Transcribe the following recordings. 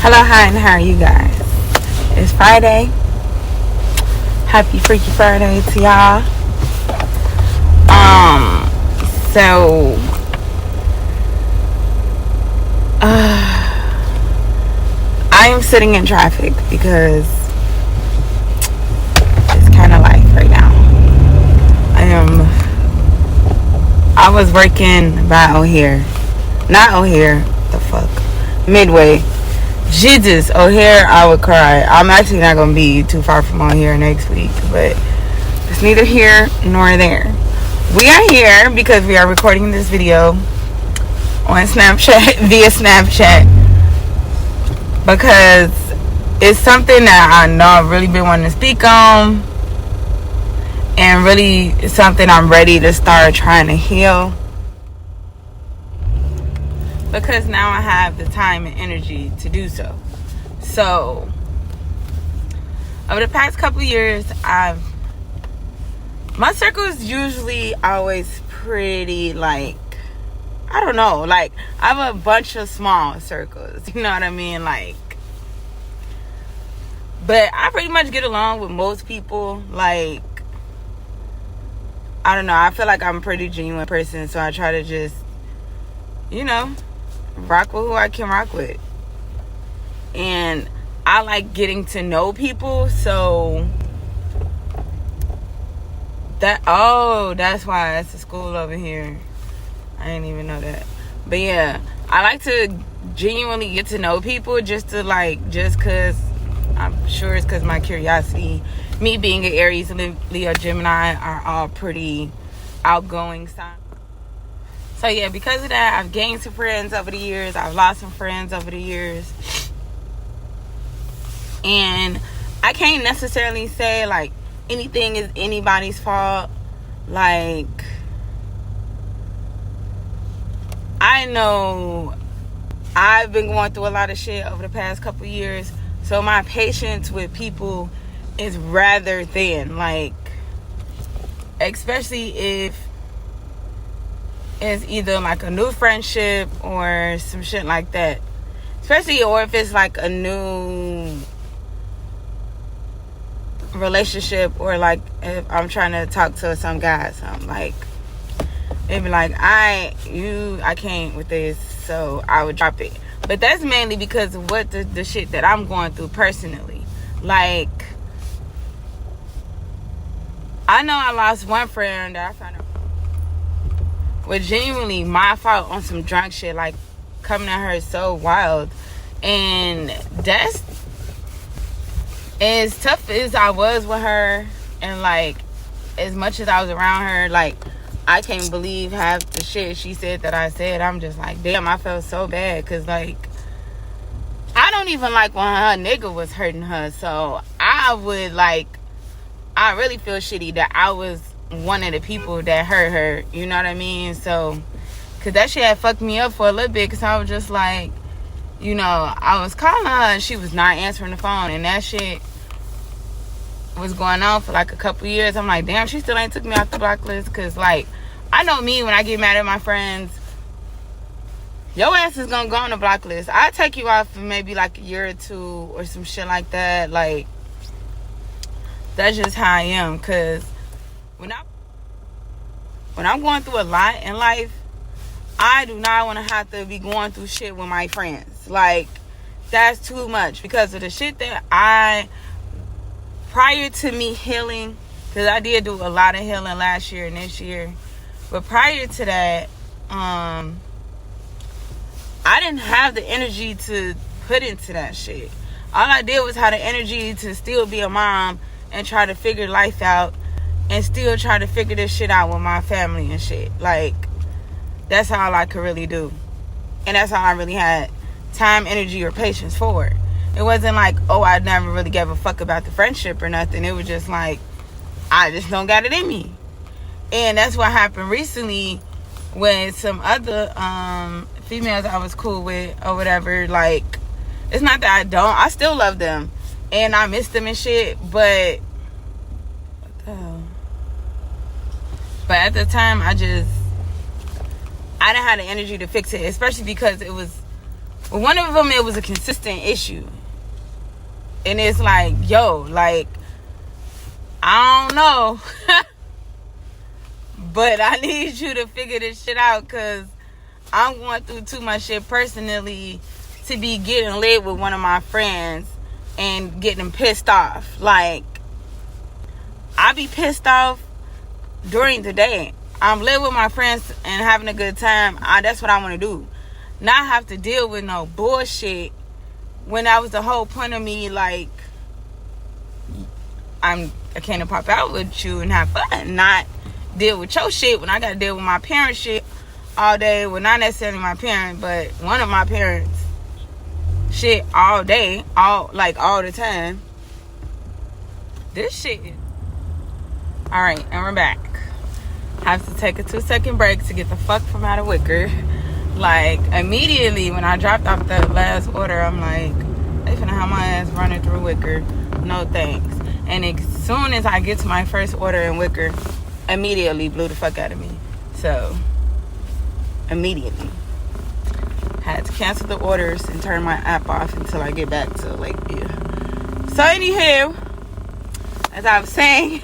Hello, hi, and how are you guys? It's Friday. Happy Freaky Friday to y'all. So, I am sitting in traffic because it's kind of life right now. I was working by O'Hare. Not O'Hare, the fuck? Midway. Jesus, O'Hare, I would cry. I'm actually not going to be too far from O'Hare next week, but it's neither here nor there. We are here because we are recording this video on Snapchat, via Snapchat, because it's something that I know I've really been wanting to speak on, and really something I'm ready to start trying to heal, because now I have the time and energy to do so. So, over the past couple years, my circle is usually always pretty, like, I don't know, like, I have a bunch of small circles, you know what I mean, like, but I pretty much get along with most people. Like, I don't know, I feel like I'm a pretty genuine person, so I try to just, rock with who I can rock with. And I like getting to know people, so that's why it's a school over here. I didn't even know that. But yeah, I like to genuinely get to know people, just because I'm sure it's because my curiosity, me being an Aries, Leo, Gemini are all pretty outgoing signs. So yeah, because of that, I've gained some friends over the years. I've lost some friends over the years. And I can't necessarily say, like, anything is anybody's fault. Like, I know I've been going through a lot of shit over the past couple years. So my patience with people is rather thin. Like, especially if it's either like a new friendship or some shit like that. Especially, or if it's like a new relationship, or like if I'm trying to talk to some guy, so I'm like, it'd be like, I can't with this, so I would drop it. But that's mainly because of what the shit that I'm going through personally. Like, I know I lost one friend that I found out was genuinely my fault on some drunk shit, like coming at her so wild. And that's, as tough as I was with her, and like as much as I was around her, like, I can't believe half the shit she said that I said. I'm just like, damn, I felt so bad, because like, I don't even like when her nigga was hurting her. So I really feel shitty that I was one of the people that hurt her, you know what I mean? So, because that shit had fucked me up for a little bit, because I was just like, I was calling her and she was not answering the phone, and that shit was going on for like a couple years. I'm like, damn, she still ain't took me off the block list. Because like, I know me, when I get mad at my friends, your ass is gonna go on the block list. I take you off for maybe like a year or two or some shit like that. Like, that's just how I am. Because when I'm going through a lot in life, I do not want to have to be going through shit with my friends. Like, that's too much, because of the shit that prior to me healing, because I did do a lot of healing last year and this year, but prior to that, I didn't have the energy to put into that shit. All I did was have the energy to still be a mom and try to figure life out, and still try to figure this shit out with my family and shit. Like, that's all I could really do. And that's all I really had time, energy, or patience for. It wasn't like, oh, I never really gave a fuck about the friendship or nothing. It was just like, I just don't got it in me. And that's what happened recently with some other females I was cool with or whatever. Like, it's not that I still love them and I miss them and shit, but what the hell? But at the time, I didn't have the energy to fix it, especially because it was But one of them, it was a consistent issue. And it's like, yo, like, I don't know. But I need you to figure this shit out, because I'm going through too much shit personally to be getting lit with one of my friends and getting pissed off. Like, I be pissed off during the day. I'm lit with my friends and having a good time. That's what I want to do. Not have to deal with no bullshit when that was the whole point of me. Like, I can't pop out with you and have fun, not deal with your shit when I gotta deal with my parents' shit all day. Well, not necessarily my parent, but one of my parents' shit all day, all the time. This shit. Alright, and we're back. Have to take a 2-second break to get the fuck from out of Wicker. Like, immediately when I dropped off the last order, I'm like, they finna have my ass running through Wicker. No thanks. And as soon as I get to my first order in Wicker, immediately blew the fuck out of me. So, immediately. Had to cancel the orders and turn my app off until I get back to Lakeview. So, anywho, as I was saying,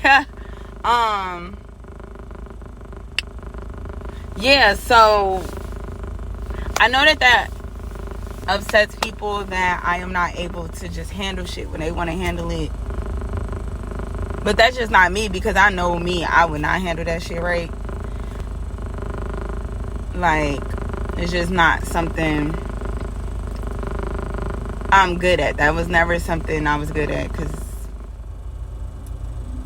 yeah, so I know that upsets people, that I am not able to just handle shit when they want to handle it. But that's just not me, because I know me, I would not handle that shit right. Like, it's just not something I'm good at. That was never something I was good at, because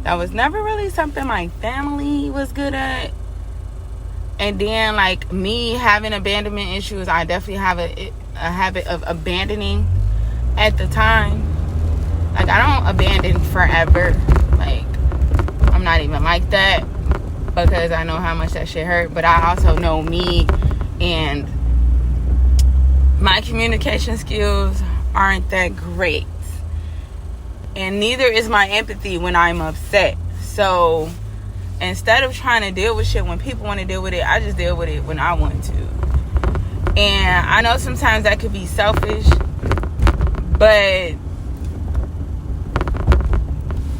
that was never really something my family was good at. And then, like, me having abandonment issues, I definitely have a habit of abandoning at the time. Like, I don't abandon forever. Like, I'm not even like that, because I know how much that shit hurt. But I also know me, and my communication skills aren't that great. And neither is my empathy when I'm upset. So instead of trying to deal with shit when people want to deal with it, I just deal with it when I want to. And I know sometimes that could be selfish, but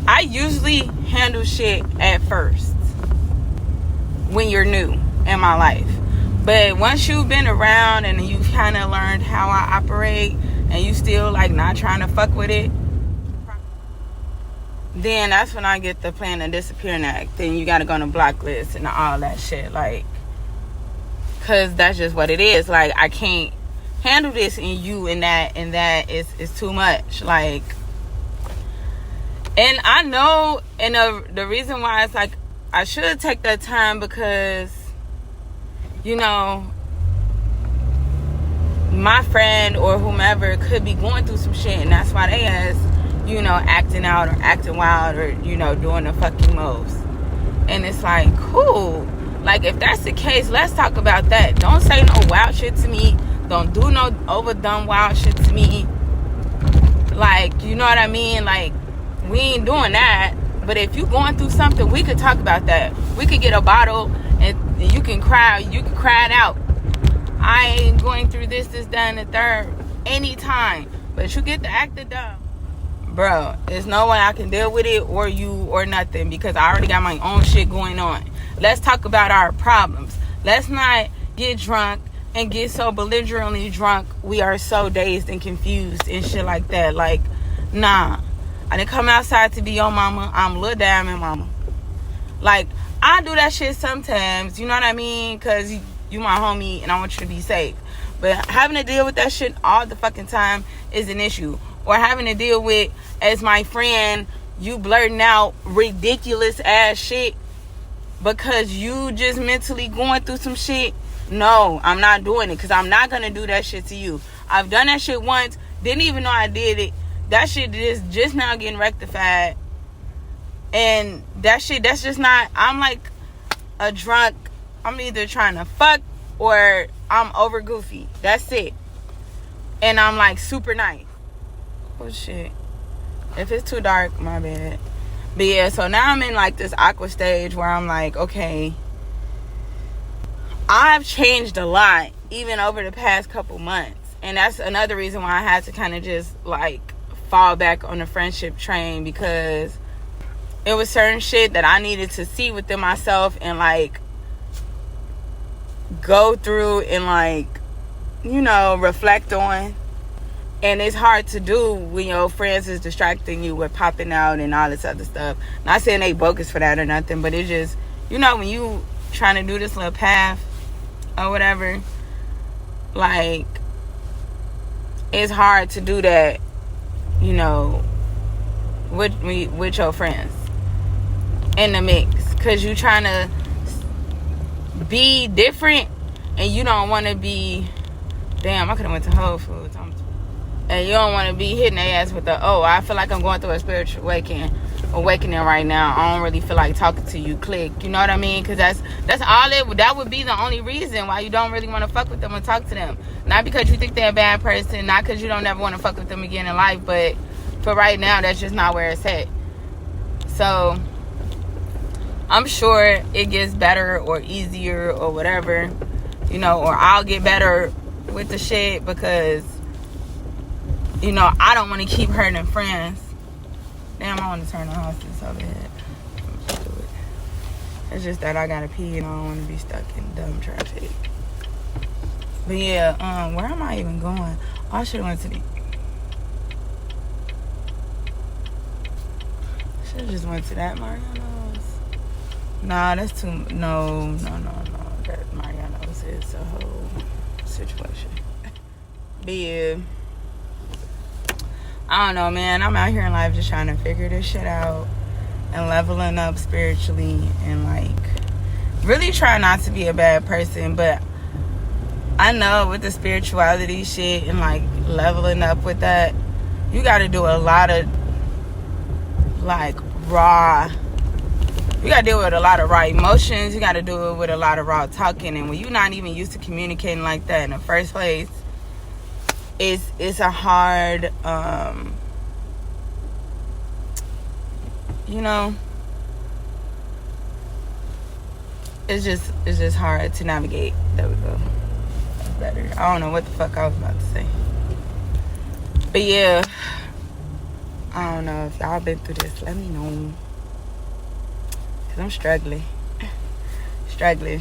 I usually handle shit at first when you're new in my life. But once you've been around and you've kind of learned how I operate, and you still like not trying to fuck with it, then that's when I get the plan to disappear act. Then you gotta go on a block list and all that shit. Like, cause that's just what it is. Like, I can't handle this and you and that is too much. Like, and I know, and the reason why it's like I should take that time, because, you know, my friend or whomever could be going through some shit, and that's why they ask, you know, acting out or acting wild or, you know, doing the fucking most. And it's like, cool. Like, if that's the case, let's talk about that. Don't say no wild shit to me. Don't do no overdone wild shit to me. Like, you know what I mean? Like, we ain't doing that. But if you going through something, we could talk about that. We could get a bottle and you can cry. You can cry it out. I ain't going through this, that, and the third anytime. But you get the actor done. Bro, there's no way I can deal with it, or you, or nothing, because I already got my own shit going on. Let's talk about our problems. Let's not get drunk and get so belligerently drunk we are so dazed and confused and shit like that. Like, nah. I didn't come outside to be your mama. I'm Lil Diamond mama. Like, I do that shit sometimes, you know what I mean? Because you my homie and I want you to be safe. But having to deal with that shit all the fucking time is an issue. Or having to deal with, as my friend, you blurting out ridiculous ass shit because you just mentally going through some shit. No, I'm not doing it, because I'm not going to do that shit to you. I've done that shit once, didn't even know I did it. That shit is just now getting rectified. And that shit, that's just not, I'm like a drunk. I'm either trying to fuck or I'm over goofy. That's it. And I'm like super nice. Oh shit. If it's too dark, my bad. But yeah, so now I'm in like this awkward stage where I'm like, okay, I've changed a lot even over the past couple months. And that's another reason why I had to kind of just like fall back on the friendship train, because it was certain shit that I needed to see within myself and like go through and like, you know, reflect on. And it's hard to do when your friends is distracting you with popping out and all this other stuff. Not saying they bogus for that or nothing, but it's just, you know, when you trying to do this little path or whatever, like, it's hard to do that, you know, with your friends in the mix, because you trying to be different and you don't want to be, damn, I could have went to Whole Foods, and you don't want to be hitting their ass with the, oh, I feel like I'm going through a spiritual awakening right now, I don't really feel like talking to you, click, you know what I mean? Because that's all that would be the only reason why you don't really want to fuck with them or talk to them. Not because you think they're a bad person, not because you don't ever want to fuck with them again in life, but for right now, that's just not where it's at. So I'm sure it gets better or easier or whatever, you know, or I'll get better with the shit, because, you know, I don't want to keep hurting friends. Damn, I want to turn the hostess over here. It's just that I gotta pee and I don't want to be stuck in dumb traffic. But yeah, where am I even going? Oh, I should have went to the... should have just went to that Mariano's. Nah, that's too... No. That Mariano's is a whole situation. But yeah, I don't know, man. I'm out here in life just trying to figure this shit out and leveling up spiritually and like really try not to be a bad person. But I know with the spirituality shit and like leveling up with that, you got to do a lot of like you got to deal with a lot of raw emotions. You got to do it with a lot of raw talking. And when you're not even used to communicating like that in the first place, it's a hard, you know, it's just hard to navigate. There we go. That's better. I don't know what the fuck I was about to say. But yeah, I don't know if y'all been through this. Let me know. Because I'm struggling. Struggling.